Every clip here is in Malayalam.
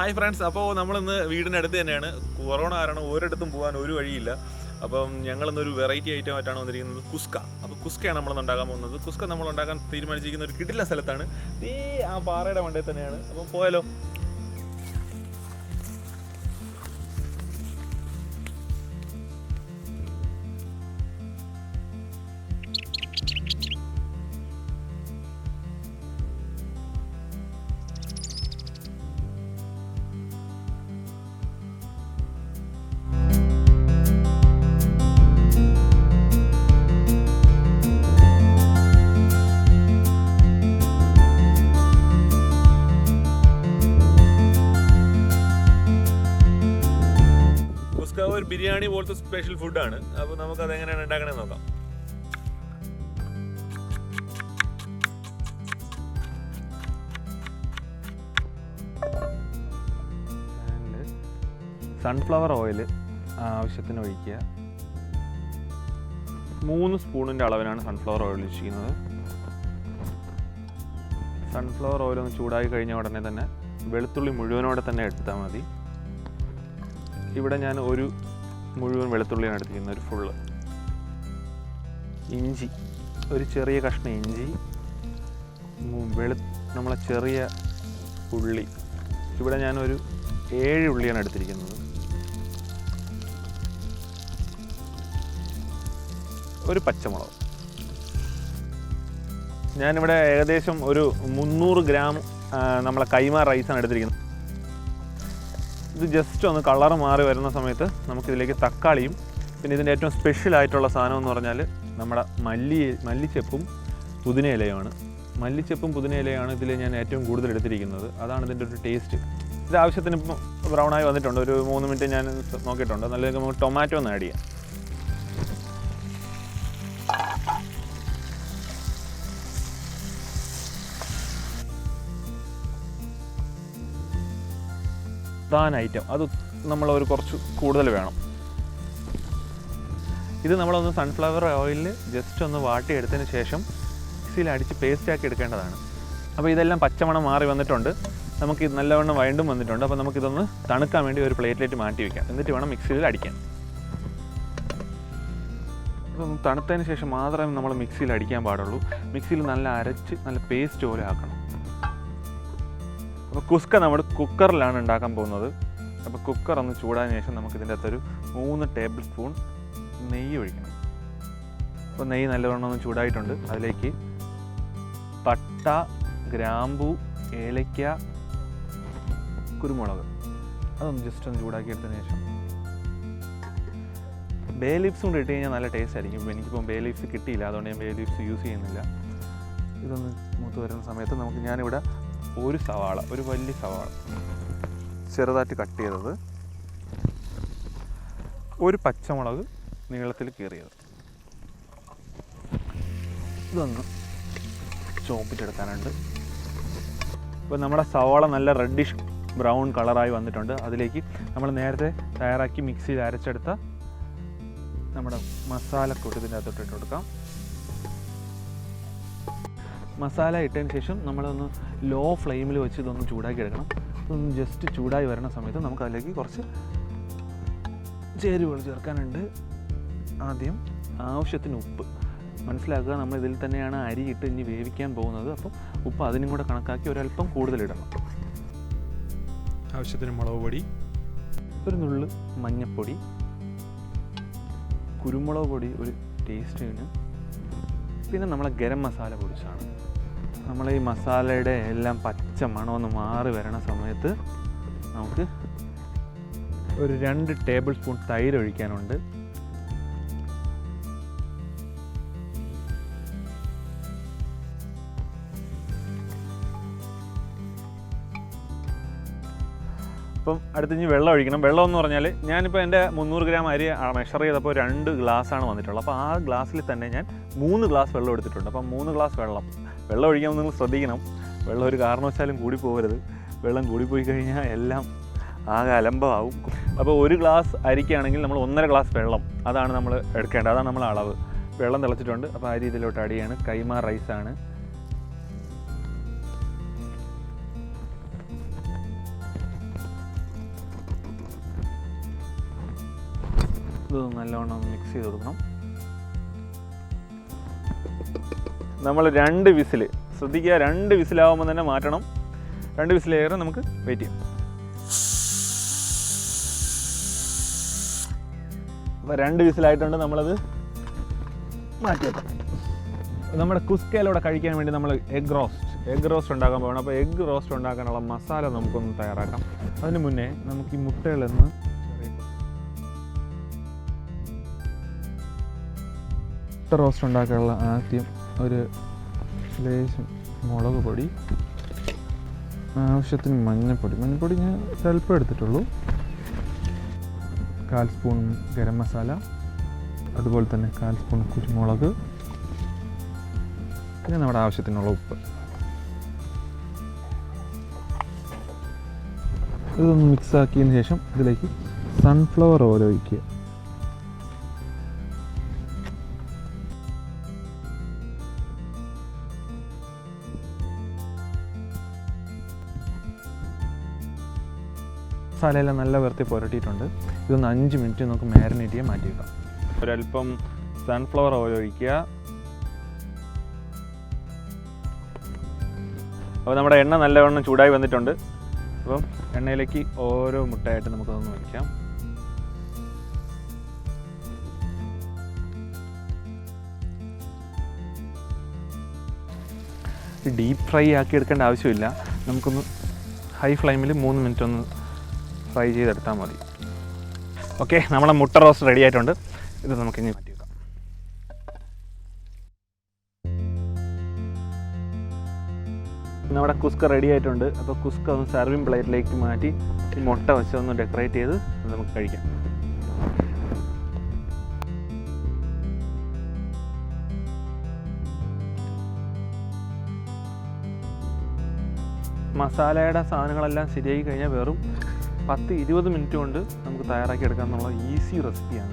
ഹായ് ഫ്രണ്ട്സ്, അപ്പോൾ നമ്മളിന്ന് വീടിൻ്റെ അടുത്ത് തന്നെയാണ്. കൊറോണ കാരണം ഒരിടത്തും പോകാൻ ഒരു വഴിയില്ല. അപ്പം ഞങ്ങളിന്നൊരു വെറൈറ്റി ഐറ്റം ആയിട്ടാണ് വന്നിരിക്കുന്നത്, കുസ്ക. അപ്പോൾ കുസ്കയാണ് നമ്മളിന്ന് ഉണ്ടാക്കാൻ പോകുന്നത്. കുസ്ക നമ്മൾ ഉണ്ടാക്കാൻ തീരുമാനിച്ചിരിക്കുന്ന ഒരു കിടിലൻ സ്ഥലത്താണ്. ഈ ആ പാറയുടെ മണ്ടയിൽ തന്നെയാണ്. അപ്പം പോയാലോ? കുസ്ക ഒരു ബിരിയാണി പോലത്തെ സ്പെഷ്യൽ ഫുഡാണ്. അപ്പോൾ നമുക്കത് എങ്ങനെയാണ് ഉണ്ടാക്കണമെന്ന് നോക്കാം. സൺഫ്ലവർ ഓയിൽ ആവശ്യത്തിന് ഒഴിക്കുക. 3 സ്പൂണിൻ്റെ അളവിനാണ് സൺഫ്ലവർ ഓയിൽ ഒഴിച്ചിരിക്കുന്നത്. സൺഫ്ലവർ ഓയിൽ ഒന്ന് ചൂടായി കഴിഞ്ഞ ഉടനെ തന്നെ വെളുത്തുള്ളി മുഴുവനോടെ തന്നെ എടുത്താൽ മതി. ഇവിടെ ഞാൻ ഒരു മുഴുവൻ വെളുത്തുള്ളിയാണ് എടുത്തിരിക്കുന്നത്, ഒരു ഫുള്ള്. ഇഞ്ചി, ഒരു ചെറിയ കഷ്ണം ഇഞ്ചി, നമ്മളെ ചെറിയ ഉള്ളി. ഇവിടെ ഞാനൊരു 7 ഉള്ളിയാണ് എടുത്തിരിക്കുന്നത്. ഒരു പച്ചമുളക്. ഞാനിവിടെ ഏകദേശം ഒരു 300 ഗ്രാം നമ്മളെ കൈമ റൈസാണ് എടുത്തിരിക്കുന്നത്. ഇത് ജസ്റ്റ് ഒന്ന് കളർ മാറി വരുന്ന സമയത്ത് നമുക്കിതിലേക്ക് തക്കാളിയും, പിന്നെ ഇതിൻ്റെ ഏറ്റവും സ്പെഷ്യൽ ആയിട്ടുള്ള സാധനം എന്ന് പറഞ്ഞാൽ നമ്മുടെ മല്ലിച്ചെപ്പും പുതിനയിലയുമാണ്. മല്ലിച്ചെപ്പും പുതിനയിലയാണ് ഇതിൽ ഞാൻ ഏറ്റവും കൂടുതൽ എടുത്തിരിക്കുന്നത്. അതാണ് ഇതിൻ്റെ ഒരു ടേസ്റ്റ്. ഇത് ആവശ്യത്തിന് ഇപ്പം ബ്രൗണായി വന്നിട്ടുണ്ട്. ഒരു 3 മിനിറ്റ് ഞാൻ നോക്കിയിട്ടുണ്ട്. നല്ല നമുക്ക് ടൊമാറ്റോ ഒന്ന് ആഡ് ചെയ്യാം. പ്രധാന ഐറ്റം അത് നമ്മളൊരു കുറച്ച് കൂടുതൽ വേണം. ഇത് നമ്മളൊന്ന് സൺഫ്ലവർ ഓയിലിൽ ജസ്റ്റ് ഒന്ന് വാട്ടിയെടുത്തതിന് ശേഷം മിക്സിയിൽ അടിച്ച് പേസ്റ്റാക്കി എടുക്കേണ്ടതാണ്. അപ്പോൾ ഇതെല്ലാം പച്ചമണം മാറി വന്നിട്ടുണ്ട്. നമുക്ക് ഇത് നല്ലവണ്ണം വഴണ്ടും വന്നിട്ടുണ്ട്. അപ്പോൾ നമുക്കിതൊന്ന് തണുക്കാൻ വേണ്ടി ഒരു പ്ലേറ്റിലേക്ക് മാറ്റി വയ്ക്കാം. എന്നിട്ട് വേണം മിക്സിയിൽ അടിക്കാൻ. ഇതൊന്ന് തണുത്തതിന് ശേഷം മാത്രമേ നമ്മൾ മിക്സിയിൽ അടിക്കാൻ പാടുള്ളൂ. മിക്സിയിൽ നല്ല അരച്ച് നല്ല പേസ്റ്റ് പോലെ ആക്കണം. അപ്പോൾ കുസ്ക നമ്മൾ കുക്കറിലാണ് ഉണ്ടാക്കാൻ പോകുന്നത്. അപ്പോൾ കുക്കർ ഒന്ന് ചൂടായതിനു ശേഷം നമുക്കിതിൻ്റെ അകത്തൊരു 3 ടേബിൾ സ്പൂൺ നെയ്യ് ഒഴിക്കണം. അപ്പോൾ നെയ്യ് നല്ലവണ്ണം ഒന്ന് ചൂടായിട്ടുണ്ട്. അതിലേക്ക് പട്ട, ഗ്രാമ്പൂ, ഏലയ്ക്ക, കുരുമുളക് അതൊന്ന് ജസ്റ്റ് ഒന്ന് ചൂടാക്കിയെടുത്തതിന് ശേഷം ബേ ലീവ്സും കൂടി ഇട്ട് കഴിഞ്ഞാൽ നല്ല ടേസ്റ്റ് ആയിരിക്കും. എനിക്കിപ്പം ബേ ലീവ്സ് കിട്ടിയില്ല, അതുകൊണ്ട് ഞാൻ ബേ ലീവ്സ് യൂസ് ചെയ്യുന്നില്ല. ഇതൊന്ന് മൂത്ത് വരുന്ന സമയത്ത് ഞാനിവിടെ ഒരു സവാള, ഒരു വലിയ സവാള ചെറുതായിട്ട് കട്ട് ചെയ്തത്, ഒരു പച്ചമുളക് നീളത്തിൽ കീറിയത്, ഇതൊന്ന് ചോപ്പിച്ചെടുക്കാനുണ്ട്. ഇപ്പോൾ നമ്മുടെ സവാള നല്ല റെഡിഷ് ബ്രൗൺ കളറായി വന്നിട്ടുണ്ട്. അതിലേക്ക് നമ്മൾ നേരത്തെ തയ്യാറാക്കി മിക്സിയിൽ അരച്ചെടുത്ത നമ്മുടെ മസാലക്കൂട്ട് ഇതിൻ്റെ അകത്തോട്ട് ഇട്ട് കൊടുക്കാം. മസാല ഇട്ടതിന് ശേഷം നമ്മളൊന്ന് ലോ ഫ്ലെയിമിൽ വെച്ച് ഇതൊന്ന് ചൂടാക്കി എടുക്കണം. ഇതൊന്ന് ജസ്റ്റ് ചൂടായി വരുന്ന സമയത്ത് നമുക്ക് അതിലേക്ക് കുറച്ച് ചേരുവകൾ ചേർക്കാനുണ്ട്. ആദ്യം ആവശ്യത്തിന് ഉപ്പ്. മനസ്സിലാക്കുക, നമ്മൾ ഇതിൽ തന്നെയാണ് അരി ഇട്ട് ഇനി വേവിക്കാൻ പോകുന്നത്. അപ്പം ഉപ്പ് അതിനും കൂടെ കണക്കാക്കി ഒരല്പം കൂടുതലിടണം. ആവശ്യത്തിന് മുളക് പൊടി, ഒരു നുള്ള് മഞ്ഞൾപ്പൊടി, കുരുമുളക് പൊടി ഒരു ടേസ്റ്റിന്, പിന്നെ നമ്മളെ ഗരം മസാല പൊടിച്ചാണ്. നമ്മൾ ഈ മസാലയുടെ എല്ലാം പച്ച മണമൊന്ന് മാറി വരണ സമയത്ത് നമുക്ക് ഒരു 2 ടേബിൾ സ്പൂൺ തൈര് ഒഴിക്കാനുണ്ട്. അപ്പം അടുത്ത് ഇനി വെള്ളം ഒഴിക്കണം. വെള്ളം എന്ന് പറഞ്ഞാൽ ഞാനിപ്പോൾ എൻ്റെ 300 ഗ്രാം അരി മെഷർ ചെയ്തപ്പോൾ 2 ഗ്ലാസ്സാണ് വന്നിട്ടുള്ളത്. അപ്പോൾ ആ ഗ്ലാസ്സിൽ തന്നെ ഞാൻ 3 ഗ്ലാസ് വെള്ളം എടുത്തിട്ടുണ്ട്. അപ്പം 3 ഗ്ലാസ് വെള്ളം ഒഴിക്കാൻ നിങ്ങൾ ശ്രദ്ധിക്കണം. വെള്ളം ഒരു കാരണവശാലും കൂടി പോകരുത്. വെള്ളം കൂടിപ്പോയി കഴിഞ്ഞാൽ എല്ലാം ആകെ അലമ്പമാവും. അപ്പോൾ 1 ഗ്ലാസ് അരിക്കാണെങ്കിൽ നമ്മൾ 1.5 ഗ്ലാസ് വെള്ളം അതാണ് നമ്മൾ എടുക്കേണ്ടത്. അതാണ് നമ്മൾ അളവ്. വെള്ളം തിളച്ചിട്ടുണ്ട്. അപ്പോൾ ആ രീതിയിലോട്ട് അടിയാണ്. കൈമ റൈസാണ്. ഇത് നല്ലവണ്ണം മിക്സ് ചെയ്ത് കൊടുക്കണം. നമ്മൾ 2 വിസിൽ ശ്രദ്ധിക്കുക, 2 വിസിലാവുമ്പോൾ തന്നെ മാറ്റണം. 2 വിസിലേറെ നമുക്ക് വെയിറ്റ് ചെയ്യാം. അപ്പോൾ 2 വിസിലായിട്ടുണ്ട്, നമ്മളത് മാറ്റിയേക്കാം. നമ്മുടെ കുസ്കയിലൂടെ കഴിക്കാൻ വേണ്ടി നമ്മൾ എഗ് റോസ്റ്റ് ഉണ്ടാക്കാൻ പോകണം. അപ്പോൾ എഗ് റോസ്റ്റ് ഉണ്ടാക്കാനുള്ള മസാല നമുക്കൊന്ന് തയ്യാറാക്കാം. അതിന് മുന്നേ നമുക്ക് ഈ മുട്ടകളൊന്ന് മുട്ട റോസ്റ്റ് ഉണ്ടാക്കാനുള്ള ആദ്യം ഒരു ലേശം മുളക് പൊടി, ആവശ്യത്തിന് മഞ്ഞൾപ്പൊടി ഞാൻ സ്വല്പം എടുത്തിട്ടുള്ളൂ, 1/4 സ്പൂൺ ഗരം മസാല, അതുപോലെ തന്നെ 1/4 സ്പൂൺ കുരുമുളക്, പിന്നെ നമ്മുടെ ആവശ്യത്തിനുള്ള ഉപ്പ്. ഇതൊന്ന് മിക്സ് ആക്കിയതിന് ശേഷം ഇതിലേക്ക് സൺഫ്ലവർ ഓയിൽ ഒഴിക്കുക. മസാലയെല്ലാം നല്ല വൃത്തി പുരട്ടിയിട്ടുണ്ട്. ഇതൊന്ന് 5 മിനിറ്റ് നമുക്ക് മാരിനേറ്റ് ചെയ്യാൻ മാറ്റി വെക്കാം. ഒരല്പം സൺഫ്ലവർ ഓയിൽ ഒഴിക്കുക. അപ്പോൾ നമ്മുടെ എണ്ണ നല്ലവണ്ണം ചൂടായി വന്നിട്ടുണ്ട്. അപ്പം എണ്ണയിലേക്ക് ഓരോ മുട്ടയായിട്ട് നമുക്കതൊന്ന് വയ്ക്കാം. ഡീപ്പ് ഫ്രൈ ആക്കി എടുക്കേണ്ട ആവശ്യമില്ല, നമുക്കൊന്ന് ഹൈ ഫ്ലെയിമിൽ 3 മിനിറ്റ് ഒന്ന് ഫ്രൈ ചെയ്തെടുത്താൽ മതി. ഓക്കെ, നമ്മുടെ മുട്ട റോസ്റ്റ് റെഡി ആയിട്ടുണ്ട്. ഇത് നമുക്കിനി മാറ്റി വെക്കാം. നമ്മുടെ കുസ്ക റെഡി ആയിട്ടുണ്ട്. അപ്പോൾ കുസ്ക ഒന്ന് സർവിങ് പ്ലേറ്റിലേക്ക് മാറ്റി ഈ മുട്ട വെച്ച് ഒന്ന് ഡെക്കറേറ്റ് ചെയ്ത് നമുക്ക് കഴിക്കാം. മസാലയുടെ സാധനങ്ങളെല്ലാം ശരിയായി കഴിഞ്ഞാൽ വെറും 10-20 മിനിറ്റ് കൊണ്ട് നമുക്ക് തയ്യാറാക്കി എടുക്കാം എന്നുള്ള ഈസി റെസിപ്പിയാണ്.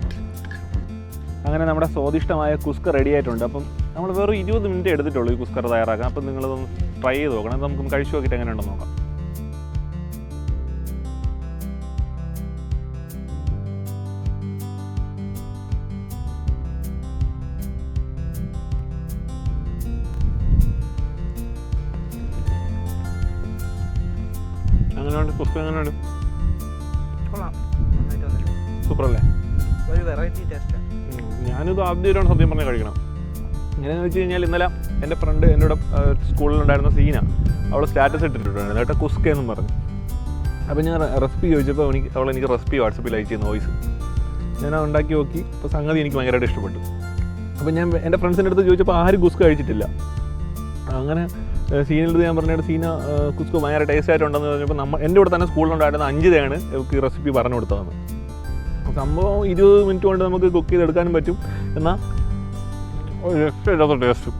അങ്ങനെ നമ്മുടെ സ്വാദിഷ്ടമായ കുസ്ക റെഡി ആയിട്ടുണ്ട്. അപ്പം നമ്മൾ വെറും 20 മിനിറ്റ് എടുത്തിട്ടുള്ളൂ ഈ കുസ്കർ തയ്യാറാക്കാൻ. അപ്പം നിങ്ങളതൊന്ന് ട്രൈ ചെയ്ത് നോക്കണം. നമുക്കൊന്ന് കഴിച്ചു നോക്കിയിട്ട് എങ്ങനെ ഉണ്ടെന്ന് നോക്കാം. എങ്ങനെയുണ്ട് കുസ്ക? എങ്ങനെയുണ്ട്? സൂപ്പർ അല്ലേ? ഒരു വെറൈറ്റി ടേസ്റ്റാണ്. ഞാനിത് ആദ്യമായിട്ടാണ് സത്യം പറഞ്ഞാൽ കഴിക്കണം. എങ്ങനെയാണെന്ന് വെച്ച് കഴിഞ്ഞാൽ ഇന്നലെ എൻ്റെ ഫ്രണ്ട് എന്നോട് സ്കൂളിലുണ്ടായിരുന്ന സീന, അവൾ സ്റ്റാറ്റസ് ഇട്ടിട്ടുണ്ടായിരുന്നു കേട്ടോ, കുസ്ക എന്നും പറഞ്ഞു. അപ്പോൾ ഞാൻ റെസിപ്പി ചോദിച്ചപ്പോൾ അവളെനിക്ക് റെസിപ്പി വാട്സപ്പിൽ അയച്ചു ചെയ്യുന്ന വോയിസ്. ഞാൻ ഉണ്ടാക്കി നോക്കി. അപ്പോൾ സംഗതി എനിക്ക് ഭയങ്കരമായിട്ട് ഇഷ്ടപ്പെട്ടു. അപ്പോൾ ഞാൻ എൻ്റെ ഫ്രണ്ട്സിൻ്റെ അടുത്ത് ചോദിച്ചപ്പോൾ ആരും കുസ്ക കഴിച്ചിട്ടില്ല. അങ്ങനെ സീനിൻ്റെ ഞാൻ പറഞ്ഞിട്ട് സീന കുസ്ക ഭയങ്കര ടേസ്റ്റ് ആയിട്ടുണ്ടെന്ന് പറഞ്ഞപ്പോൾ എൻ്റെ കൂടെ തന്നെ സ്കൂളിലുണ്ടായിരുന്ന 5 തവണ നമുക്ക് ഈ റെസിപ്പി പറഞ്ഞു കൊടുത്തതാണ്. സംഭവം 20 മിനിറ്റ് കൊണ്ട് നമുക്ക് കുക്ക് ചെയ്തെടുക്കാനും പറ്റും. എന്നാൽ ഒരു രക്ഷയില്ലാത്ത ടേസ്റ്റ്.